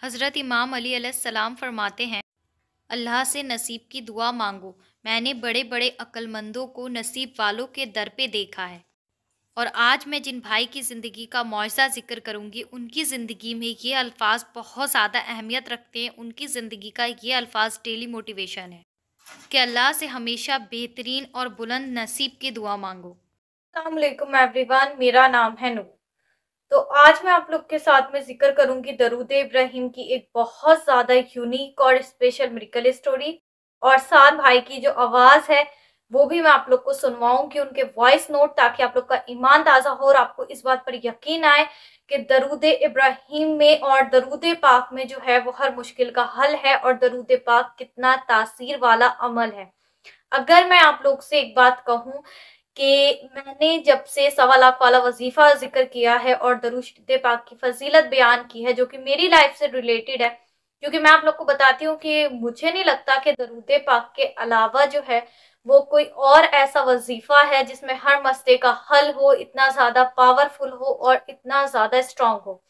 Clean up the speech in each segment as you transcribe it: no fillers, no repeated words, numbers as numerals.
हज़रत इमाम अली अलैहिस्सलाम फरमाते हैं, अल्लाह से नसीब की दुआ मांगो। मैंने बड़े बड़े अक्लमंदों को नसीब वालों के दर पे देखा है। और आज मैं जिन भाई की ज़िंदगी का मुआज़ा ज़िक्र करूँगी, उनकी ज़िंदगी में ये अल्फ़ाज़ बहुत ज़्यादा अहमियत रखते हैं। उनकी ज़िंदगी का ये अल्फ़ाज़ डेली मोटिवेशन है कि अल्लाह से हमेशा बेहतरीन और बुलंद नसीब की दुआ मांगो। अस्सलाम वालेकुम एवरीवन, मेरा नाम है नूर। तो आज मैं आप लोग के साथ में जिक्र करूंगी दरूद इब्राहिम की एक बहुत ज़्यादा यूनिक और स्पेशल मिरेकल स्टोरी। और साथ भाई की जो आवाज़ है वो भी मैं आप लोग को सुनवाऊंगी, उनके वॉइस नोट, ताकि आप लोग का ईमान ताज़ा हो और आपको इस बात पर यकीन आए कि दरूद इब्राहिम में और दरूद पाक में जो है वो हर मुश्किल का हल है और दरूद पाक कितना तासीर वाला अमल है। अगर मैं आप लोग से एक बात कहूँ कि मैंने जब से 1.25 लाख वाला वजीफा जिक्र किया है और दरूद पाक की फजीलत बयान की है जो कि मेरी लाइफ से रिलेटेड है, क्योंकि मैं आप लोग को बताती हूँ कि मुझे नहीं लगता कि दरूद पाक के अलावा जो है वो कोई और ऐसा वजीफा है जिसमें हर मसले का हल हो, इतना ज्यादा पावरफुल हो और इतना ज्यादा स्ट्रांग हो।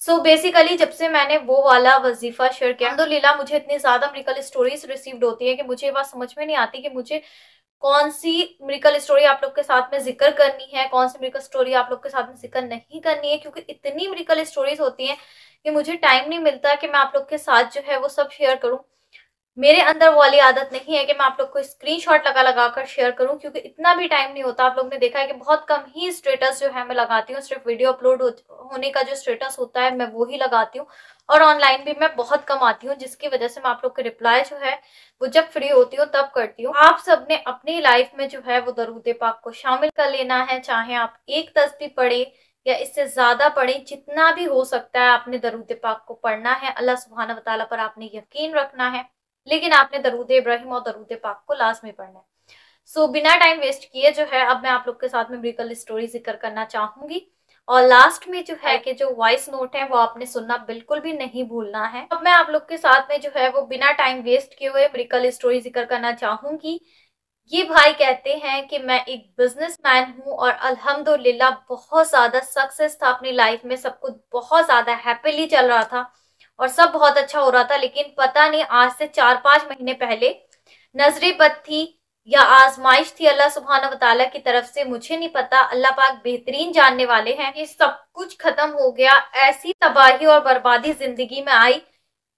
सो बेसिकली जब से मैंने वो वाला वजीफा शेयर किया, अल्हम्दुलिल्लाह मुझे इतनी ज्यादा मेडिकल स्टोरीज रिसीव्ड होती है कि मुझे ये बात समझ में नहीं आती कि मुझे कौन सी मेडिकल स्टोरी आप लोग के साथ में जिक्र करनी है, कौन सी मेडिकल स्टोरी आप लोग के साथ में जिक्र नहीं करनी है, क्योंकि इतनी मेडिकल स्टोरीज होती हैं कि मुझे टाइम नहीं मिलता कि मैं आप लोग के साथ जो है वो सब शेयर करूं। मेरे अंदर वो वाली आदत नहीं है कि मैं आप लोग को स्क्रीनशॉट लगा लगा कर शेयर करूं, क्योंकि इतना भी टाइम नहीं होता। आप लोग ने देखा है कि बहुत कम ही स्टेटस जो है मैं लगाती हूँ, सिर्फ वीडियो अपलोड होने का जो स्टेटस होता है मैं वो ही लगाती हूँ। और ऑनलाइन भी मैं बहुत कम आती हूँ, जिसकी वजह से मैं आप लोग के रिप्लाई जो है वो जब फ्री होती हूँ तब करती हूँ। आप सबने अपनी लाइफ में जो है वो दरूद पाक को शामिल कर लेना है, चाहे आप एक तस्बीह पढ़े या इससे ज्यादा पढ़े, जितना भी हो सकता है आपने दरूद पाक को पढ़ना है। अल्लाह सुब्हाना व तआला पर आपने यकीन रखना है, लेकिन आपने दरूद इब्राहिम और दरूद पाक को लाजमी पढ़ना है। सो बिना टाइम वेस्ट किए जो है अब मैं आप लोग के साथ में मेडिकल स्टोरी जिक्र करना चाहूंगी। और लास्ट में जो है कि जो वॉइस नोट है वो आपने सुनना बिल्कुल भी नहीं भूलना है। अब मैं आप लोग के साथ में जो है वो बिना टाइम वेस्ट किए हुए मेडिकल स्टोरी जिक्र करना चाहूंगी। ये भाई कहते हैं कि मैं एक बिजनेसमैन हूँ और अल्हम्दुलिल्लाह बहुत ज्यादा सक्सेस था अपनी लाइफ में, सब कुछ बहुत ज्यादा हैप्पीली चल रहा था और सब बहुत अच्छा हो रहा था। लेकिन पता नहीं आज से 4-5 महीने पहले नजरें बद थी या आजमाइश थी अल्लाह सुब्हाना व तआला की तरफ से, मुझे नहीं पता। अल्लाह पाक बेहतरीन जानने वाले हैं। ये सब कुछ खत्म हो गया, ऐसी तबाही और बर्बादी जिंदगी में आई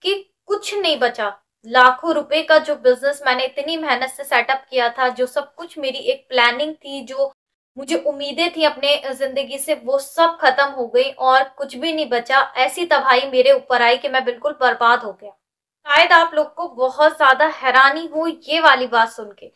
कि कुछ नहीं बचा। लाखों रुपए का जो बिजनेस मैंने इतनी मेहनत से सेटअप किया था, जो सब कुछ मेरी एक प्लानिंग थी, जो मुझे उम्मीदें थी अपने जिंदगी से, वो सब खत्म हो गई और कुछ भी नहीं बचा। ऐसी तबाही मेरे ऊपर आई कि मैं बिल्कुल बर्बाद हो गया। शायद आप लोग को बहुत ज्यादा हैरानी हो ये वाली बात सुन के।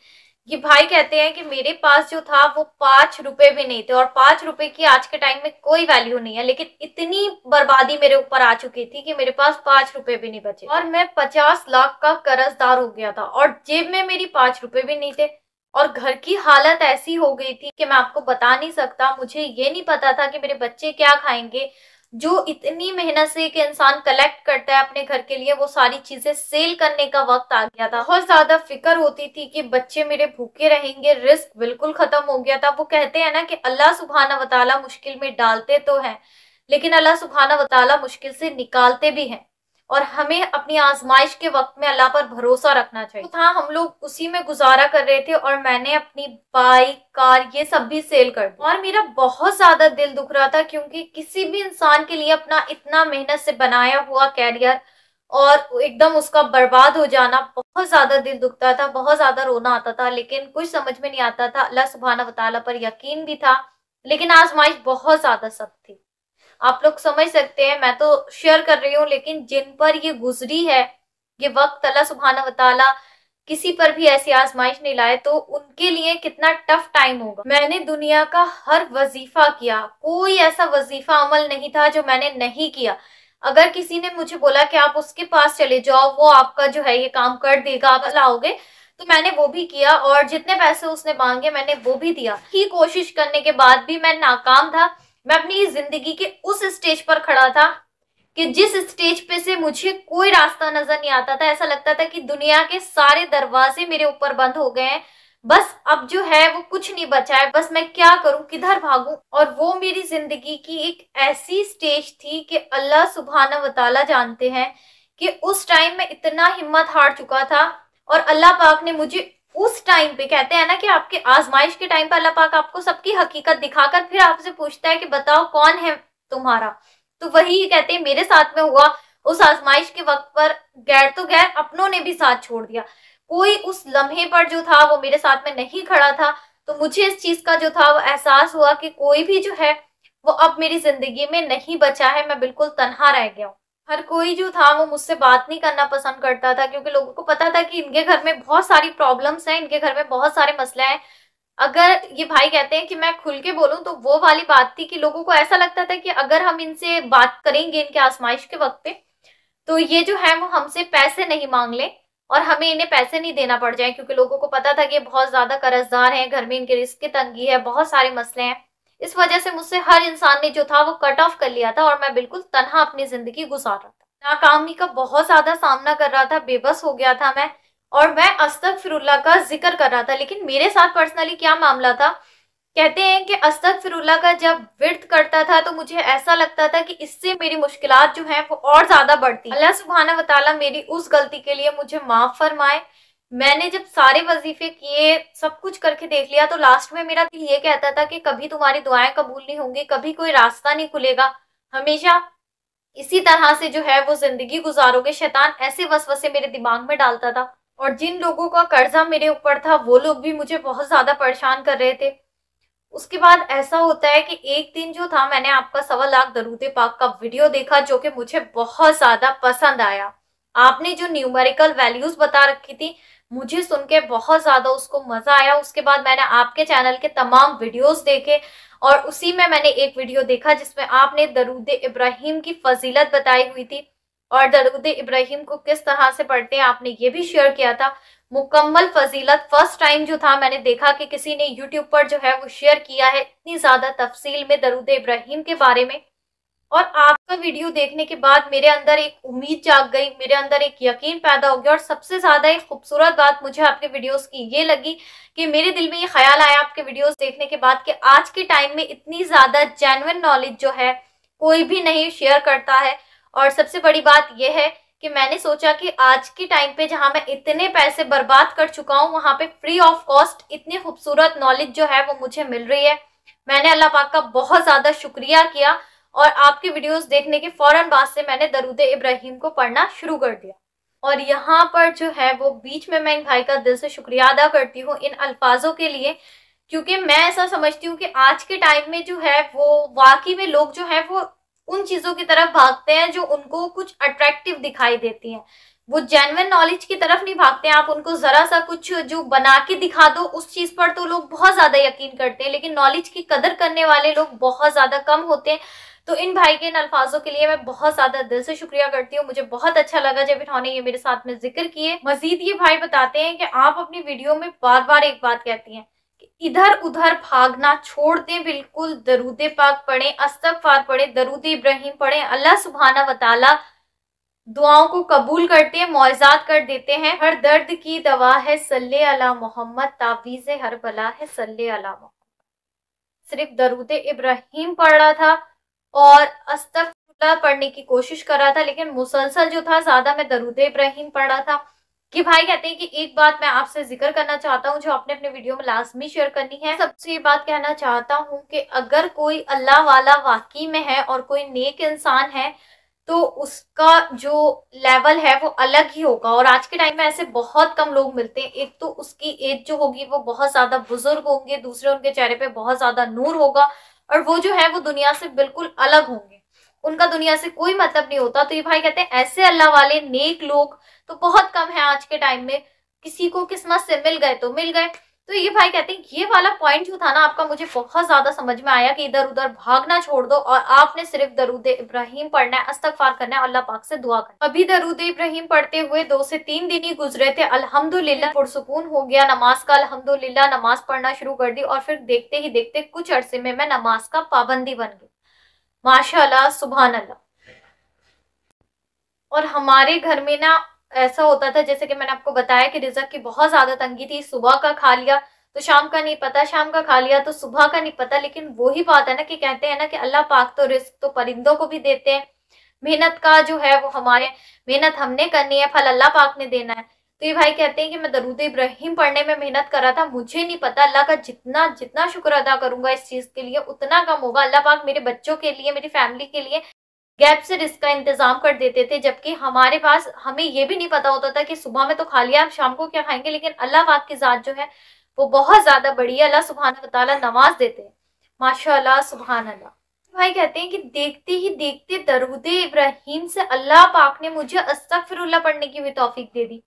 ये भाई कहते हैं कि मेरे पास जो था वो 5 रुपए भी नहीं थे और 5 रुपए की आज के टाइम में कोई वैल्यू नहीं है, लेकिन इतनी बर्बादी मेरे ऊपर आ चुकी थी कि मेरे पास 5 रुपए भी नहीं बचे और मैं 50 लाख का कर्जदार हो गया था और जेब में मेरी 5 रुपए भी नहीं थे। और घर की हालत ऐसी हो गई थी कि मैं आपको बता नहीं सकता। मुझे ये नहीं पता था कि मेरे बच्चे क्या खाएंगे। जो इतनी मेहनत से एक इंसान कलेक्ट करता है अपने घर के लिए, वो सारी चीजें सेल करने का वक्त आ गया था। बहुत ज्यादा फिक्र होती थी कि बच्चे मेरे भूखे रहेंगे, रिस्क बिल्कुल खत्म हो गया था। वो कहते हैं ना कि अल्लाह सुब्हाना व तआला मुश्किल में डालते तो हैं, लेकिन अल्लाह सुब्हाना व तआला मुश्किल से निकालते भी हैं। और हमें अपनी आजमाइश के वक्त में अल्लाह पर भरोसा रखना चाहिए। तो था हम लोग उसी में गुजारा कर रहे थे और मैंने अपनी बाइक, कार, ये सब भी सेल कर दी और मेरा बहुत ज्यादा दिल दुख रहा था, क्योंकि किसी भी इंसान के लिए अपना इतना मेहनत से बनाया हुआ कैरियर और एकदम उसका बर्बाद हो जाना, बहुत ज्यादा दिल दुखता था, बहुत ज्यादा रोना आता था। लेकिन कुछ समझ में नहीं आता था। अल्लाह सुब्हाना व तआला पर यकीन भी था, लेकिन आजमाइश बहुत ज्यादा सख्त थी। आप लोग समझ सकते हैं, मैं तो शेयर कर रही हूँ, लेकिन जिन पर ये गुजरी है ये वक्त, अल्लाह सुब्हाना व तआला किसी पर भी ऐसी आजमाइश नहीं लाए तो उनके लिए कितना टफ टाइम होगा। मैंने दुनिया का हर वजीफा किया, कोई ऐसा वजीफा अमल नहीं था जो मैंने नहीं किया। अगर किसी ने मुझे बोला कि आप उसके पास चले जाओ, वो आपका जो है ये काम कर देगा, आप लाओगे, तो मैंने वो भी किया और जितने पैसे उसने मांगे मैंने वो भी दिया। ही कोशिश करने के बाद भी मैं नाकाम था। मैं अपनी जिंदगी के उस स्टेज पर खड़ा था कि जिस स्टेज पे से मुझे कोई रास्ता नजर नहीं आता था। ऐसा लगता था कि दुनिया के सारे दरवाजे मेरे ऊपर बंद हो गए हैं, बस अब जो है वो कुछ नहीं बचा है, बस मैं क्या करूं, किधर भागूं। और वो मेरी जिंदगी की एक ऐसी स्टेज थी कि अल्लाह सुब्हाना व तआला जानते हैं कि उस टाइम में इतना हिम्मत हार चुका था। और अल्लाह पाक ने मुझे उस टाइम पे, कहते हैं ना कि आपके आजमाइश के टाइम पे अल्लाह पाक आपको सबकी हकीकत दिखाकर फिर आपसे पूछता है कि बताओ कौन है तुम्हारा। तो वही कहते हैं मेरे साथ में हुआ। उस आजमाइश के वक्त पर गैर तो गैर अपनों ने भी साथ छोड़ दिया, कोई उस लम्हे पर जो था वो मेरे साथ में नहीं खड़ा था। तो मुझे इस चीज का जो था वो एहसास हुआ कि कोई भी जो है वो अब मेरी जिंदगी में नहीं बचा है, मैं बिल्कुल तन्हा रह गया हूँ। हर कोई जो था वो मुझसे बात नहीं करना पसंद करता था, क्योंकि लोगों को पता था कि इनके घर में बहुत सारी प्रॉब्लम्स हैं, इनके घर में बहुत सारे मसले हैं। अगर ये भाई कहते हैं कि मैं खुल के बोलूं, तो वो वाली बात थी कि लोगों को ऐसा लगता था कि अगर हम इनसे बात करेंगे इनके आजमाइश के वक्त पे, तो ये जो है वो हमसे पैसे नहीं मांग ले और हमें इन्हें पैसे नहीं देना पड़ जाए, क्योंकि लोगों को पता था कि ये बहुत ज्यादा कर्जदार हैं, घर में इनके रिस्क की तंगी है, बहुत सारे मसले हैं। इस वजह से मुझसे हर इंसान ने जो था वो कट ऑफ कर लिया था और मैं बिल्कुल तनहा अपनी जिंदगी गुजार रहा था। नाकामी का बहुत ज्यादा सामना कर रहा था, बेबस हो गया था मैं, और मैं अस्तगफिरुल्लाह का जिक्र कर रहा था। लेकिन मेरे साथ पर्सनली क्या मामला था, कहते हैं कि अस्तगफिरुल्लाह का जब विर्द करता था तो मुझे ऐसा लगता था कि इससे मेरी मुश्किलात जो हैं वो और ज्यादा बढ़ती। अल्लाह सुब्हाना व तआला मेरी उस गलती के लिए मुझे माफ फरमाए। मैंने जब सारे वजीफे किए, सब कुछ करके देख लिया, तो लास्ट में मेरा दिल ये कहता था कि कभी तुम्हारी दुआएं कबूल नहीं होंगी, कभी कोई रास्ता नहीं खुलेगा, हमेशा इसी तरह से जो है वो जिंदगी गुजारोगे। शैतान ऐसे वसवसे मेरे दिमाग में डालता था। और जिन लोगों का कर्जा मेरे ऊपर था वो लोग भी मुझे बहुत ज्यादा परेशान कर रहे थे। उसके बाद ऐसा होता है कि एक दिन जो था, मैंने आपका 1.25 लाख दरूद पाक का वीडियो देखा जो कि मुझे बहुत ज्यादा पसंद आया। आपने जो न्यूमेरिकल वैल्यूज बता रखी थी, मुझे सुन के बहुत ज्यादा उसको मजा आया। उसके बाद मैंने आपके चैनल के तमाम वीडियोस देखे और उसी में मैंने एक वीडियो देखा जिसमें आपने दरूद इब्राहिम की फजीलत बताई हुई थी और दरूद इब्राहिम को किस तरह से पढ़ते हैं आपने ये भी शेयर किया था। मुकम्मल फजीलत फर्स्ट टाइम जो था मैंने देखा कि किसी ने यूट्यूब पर जो है वो शेयर किया है इतनी ज्यादा तफसील में दरूद इब्राहिम के बारे में। और आपका वीडियो देखने के बाद मेरे अंदर एक उम्मीद जाग गई, मेरे अंदर एक यकीन पैदा हो गया। और सबसे ज्यादा एक खूबसूरत बात मुझे आपके वीडियोस की ये लगी कि मेरे दिल में ये ख्याल आया आपके वीडियोस देखने के बाद कि आज के टाइम में इतनी ज्यादा जेन्युइन नॉलेज जो है कोई भी नहीं शेयर करता है। और सबसे बड़ी बात यह है कि मैंने सोचा कि आज के टाइम पे जहां मैं इतने पैसे बर्बाद कर चुका हूँ, वहां पे फ्री ऑफ कॉस्ट इतनी खूबसूरत नॉलेज जो है वो मुझे मिल रही है। मैंने अल्लाह पाक का बहुत ज्यादा शुक्रिया किया और आपके वीडियोस देखने के फौरन बाद से मैंने दरूद इब्राहिम को पढ़ना शुरू कर दिया। और यहाँ पर जो है वो बीच में मैं इन भाई का दिल से शुक्रिया अदा करती हूँ इन अल्फाजों के लिए, क्योंकि मैं ऐसा समझती हूँ कि आज के टाइम में जो है वो वाकई में लोग जो है वो उन चीजों की तरफ भागते हैं जो उनको कुछ अट्रैक्टिव दिखाई देती हैं। वो जेन्युइन नॉलेज की तरफ नहीं भागते हैं। आप उनको जरा सा कुछ जो बना के दिखा दो उस चीज पर तो लोग बहुत ज्यादा यकीन करते हैं, लेकिन नॉलेज की कदर करने वाले लोग बहुत ज्यादा कम होते हैं। तो इन भाई के इन अल्फाजों के लिए मैं बहुत ज्यादा दिल से शुक्रिया करती हूँ। मुझे बहुत अच्छा लगा जब इन्होंने ये मेरे साथ में जिक्र किए। मजीद ये भाई बताते हैं कि आप अपनी वीडियो में बार बार एक बात कहती हैं कि इधर उधर भागना छोड़ दें, बिल्कुल दरूद पाक पढ़ें, अस्तगफार पढ़ें, दरूद इब्राहिम पढ़ें। अल्लाह सुब्हाना व तआला दुआओं को कबूल करते हैं, मौइज़ात कर देते हैं। हर दर्द की दवा है सल्ले अला मोहम्मद, तावीज़ हर बला है सल्ले अला मोहम्मद। सिर्फ दरूद इब्राहिम पढ़ रहा था और अस्तगफिरुल्लाह पढ़ने की कोशिश कर रहा था, लेकिन मुसलसल जो था ज्यादा मैं दरूद इब्राहिम पढ़ रहा था। कि भाई कहते हैं कि एक बात मैं आपसे जिक्र करना चाहता हूँ जो आपने अपने वीडियो में लाजमी शेयर करनी है। सबसे ये बात कहना चाहता हूँ कि अगर कोई अल्लाह वाला वाकई में है और कोई नेक इंसान है तो उसका जो लेवल है वो अलग ही होगा। और आज के टाइम में ऐसे बहुत कम लोग मिलते हैं। एक तो उसकी एज जो होगी वो बहुत ज्यादा बुजुर्ग होंगे, दूसरे उनके चेहरे पे बहुत ज्यादा नूर होगा और वो जो है वो दुनिया से बिल्कुल अलग होंगे, उनका दुनिया से कोई मतलब नहीं होता। तो ये भाई कहते हैं ऐसे अल्लाह वाले नेक लोग तो बहुत कम है आज के टाइम में। किसी को किस्मत से मिल गए तो मिल गए। तो ये भाई कहते हैं ये वाला पॉइंट जो था ना आपका, मुझे बहुत ज्यादा समझ में आया कि इधर उधर भागना छोड़ दो और आपने सिर्फ दरूद इब्राहिम पढ़ना है, अस्तगफार करना है, अल्लाह पाक से दुआ करना। अभी दरूद इब्राहिम पढ़ते हुए 2 से 3 दिन ही गुजरे थे, अल्हम्दुलिल्लाह पुरसुकून हो गया नमाज का। अल्हम्दुलिल्लाह नमाज पढ़ना शुरू कर दी और फिर देखते ही देखते कुछ अरसे में मैं नमाज का पाबंदी बन गई। माशाअल्लाह, सुभान अल्लाह। और हमारे घर में ना ऐसा होता था, जैसे कि मैंने आपको बताया कि रिज़्क की बहुत ज़्यादा तंगी थी, सुबह का खा लिया तो शाम का नहीं पता, शाम का खा लिया तो सुबह का नहीं पता। लेकिन वो ही बात है ना कि कहते हैं ना कि अल्लाह पाक तो रिज़्क तो परिंदों को भी देते हैं। मेहनत का जो है वो हमारे, मेहनत हमने करनी है, फल अल्लाह पाक ने देना है। तो ये भाई कहते हैं कि मैं दरूद इब्राहिम पढ़ने में मेहनत कर रहा था, मुझे नहीं पता अल्लाह का जितना जितना शुक्र अदा करूंगा इस चीज के लिए उतना कम होगा। अल्लाह पाक मेरे बच्चों के लिए, मेरी फैमिली के लिए गैप से रिस्क का इंतजाम कर देते थे, जबकि हमारे पास, हमें ये भी नहीं पता होता था कि सुबह में तो खा लिया, शाम को क्या खाएंगे। लेकिन अल्लाह पाक की जात जो है वो बहुत ज्यादा बड़ी है। अल्लाह सुबहान व तआला नवाज देते हैं, माशाअल्लाह सुबहान अल्लाह। भाई कहते हैं कि देखते ही देखते दरूद इब्राहिम से अल्लाह पाक ने मुझे अस्तगफिरुल्लाह पढ़ने की भी तौफीक दे दी,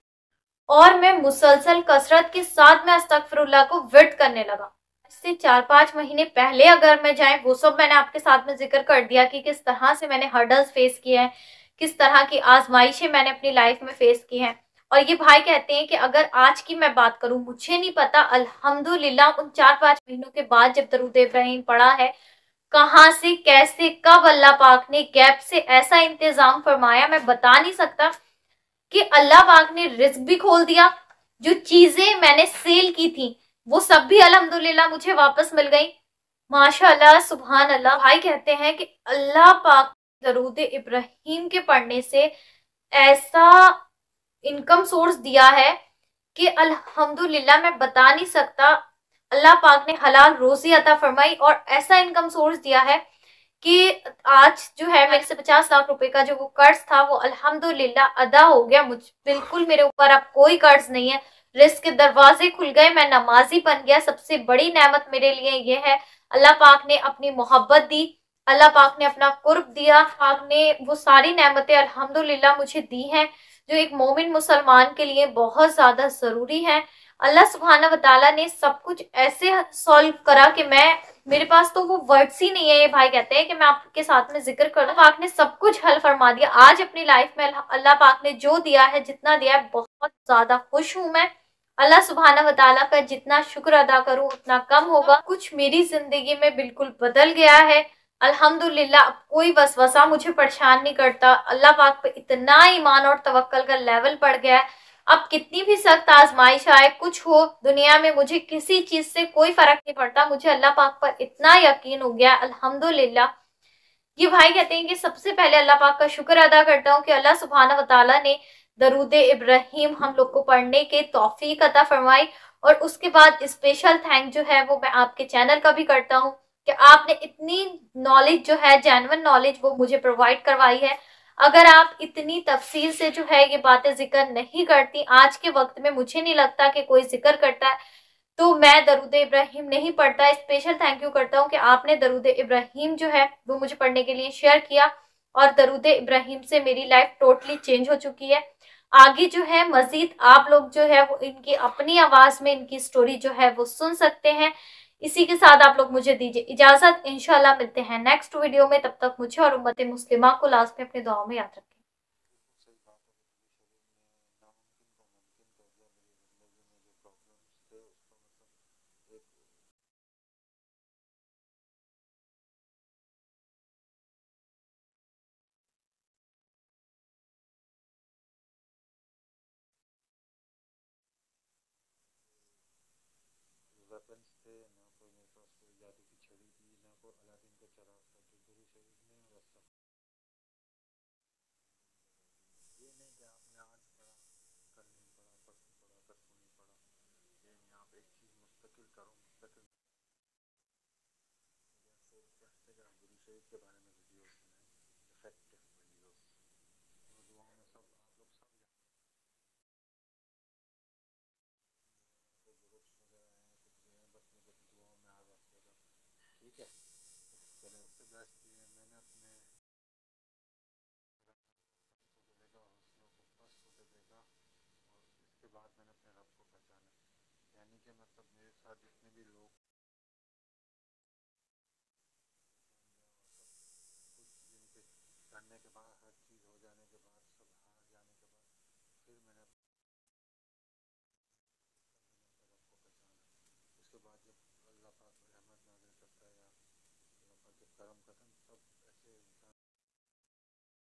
और मैं मुसलसल कसरत के साथ मैं अस्तगफिरुल्लाह को विर्द करने लगा। से 4-5 महीने पहले अगर मैं जाए, वो सब मैंने आपके साथ में जिक्र कर दिया कि किस तरह से मैंने हर्डल्स फेस किए हैं, किस तरह की आजमाइशें मैंने अपनी लाइफ में फेस की हैं। और ये भाई कहते हैं कि अगर आज की मैं बात करूं, मुझे नहीं पता अल्हम्दुलिल्लाह उन 4-5 महीनों के बाद जब दरूद इब्राहिम पढ़ा है, कहाँ से कैसे कब अल्लाह पाक ने गैप से ऐसा इंतजाम फरमाया, मैं बता नहीं सकता। कि अल्लाह पाक ने रिस्क भी खोल दिया, जो चीजें मैंने सेल की थी वो सब भी अल्हम्दुलिल्लाह मुझे वापस मिल गई, माशाअल्लाह सुभान अल्लाह। भाई कहते हैं कि अल्लाह पाक दरूद इब्राहिम के पढ़ने से ऐसा इनकम सोर्स दिया है कि अल्हम्दुलिल्लाह मैं बता नहीं सकता। अल्लाह पाक ने हलाल रोजी अता फरमाई और ऐसा इनकम सोर्स दिया है कि आज जो है मेरे से 50 लाख रुपए का जो वो कर्ज था वो अल्हम्दुलिल्लाह अदा हो गया। मुझ बिल्कुल मेरे ऊपर अब कोई कर्ज नहीं है, रिस्क के दरवाजे खुल गए, मैं नमाजी बन गया। सबसे बड़ी नेमत मेरे लिए ये है, अल्लाह पाक ने अपनी मोहब्बत दी, अल्लाह पाक ने अपना कुर्ब दिया, पाक ने वो सारी नेमतें अल्हम्दुलिल्लाह मुझे दी हैं जो एक मोमिन मुसलमान के लिए बहुत ज्यादा जरूरी है। अल्लाह सुब्हाना व तआला ने सब कुछ ऐसे सॉल्व करा कि मैं, मेरे पास तो वो वर्ड्स ही नहीं है। ये भाई कहते हैं कि मैं आपके साथ में जिक्र करूं, पाक ने सब कुछ हल फरमा दिया। आज अपनी लाइफ में अल्लाह पाक ने जो दिया है, जितना दिया है, बहुत ज्यादा खुश हूं मैं। अल्लाह सुब्हाना व तआला का जितना शुक्र अदा करूं उतना कम होगा। कुछ मेरी जिंदगी में बिल्कुल बदल गया है अल्हम्दुलिल्लाह। अब कोई वसवसा मुझे परेशान नहीं करता। अल्लाह पाक पे इतना ईमान और तवक्कल का लेवल बढ़ गया है, अब कितनी भी सख्त आजमाइश आए, कुछ हो दुनिया में, मुझे किसी चीज से कोई फर्क नहीं पड़ता। मुझे अल्लाह पाक पर इतना यकीन हो गया अल्हम्दुलिल्लाह। ये भाई कहते हैं कि सबसे पहले अल्लाह पाक का शुक्र अदा करता हूँ कि अल्लाह सुब्हाना व तआला ने दरूद इब्राहिम हम लोग को पढ़ने के तौफीक अता फरमाई। और उसके बाद स्पेशल थैंक जो है वो मैं आपके चैनल का भी करता हूँ कि आपने इतनी नॉलेज जो है, जेन्युइन नॉलेज, वो मुझे प्रोवाइड करवाई है। अगर आप इतनी तफसील से जो है ये बातें जिक्र नहीं करती, आज के वक्त में मुझे नहीं लगता कि कोई जिक्र करता है, तो मैं दरूद इब्राहिम नहीं पढ़ता। स्पेशल थैंक यू करता हूँ कि आपने दरूद इब्राहिम जो है वो मुझे पढ़ने के लिए शेयर किया, और दरूद इब्राहिम से मेरी लाइफ टोटली चेंज हो चुकी है। आगे जो है मजीद आप लोग जो है वो इनकी अपनी आवाज में इनकी स्टोरी जो है वो सुन सकते हैं। इसी के साथ आप लोग मुझे दीजिए इजाजत, इंशाल्लाह मिलते हैं नेक्स्ट वीडियो में। तब तक मुझे और उम्मत मुस्लिमा को लास्ट में अपने दुआओं में याद रखें। वेपन्स थे ना, कोई मेरे पास कोई जादू की छड़ी थी, ना कोई अलादीन का चराग था जो गुरु शरीफ ने वैसा। ये नहीं कि आपने आज पढ़ा, कल नहीं पढ़ा, परसों पढ़ा, तरसों नहीं पढ़ा। ये नहीं, आप एक चीज़ मुस्तकिल करो, मुस्तकिल इंस्टाग्राम गुरु शरीफ के बारे में वीडियोस बनाए, इफेक्टिव वीडियोस। दुआओं में सब आप लोग सब ग्रुप्स वगैरह हैं, कुछ भी हैं, बस मुझे दुआओं में याद रखिएगा, ठीक है। चलो, उससे बेस्ट ये मैंने अपने को देगा, हौसलों को पस्त होते देगा, और इसके बाद मैंने अपने रब को पहचाना। यानी कि मतलब मेरे साथ जितने भी लोग कुछ जिनके करने के बाद, हर चीज़ हो जाने के बाद, सब हार जाने के बाद, फिर मैंने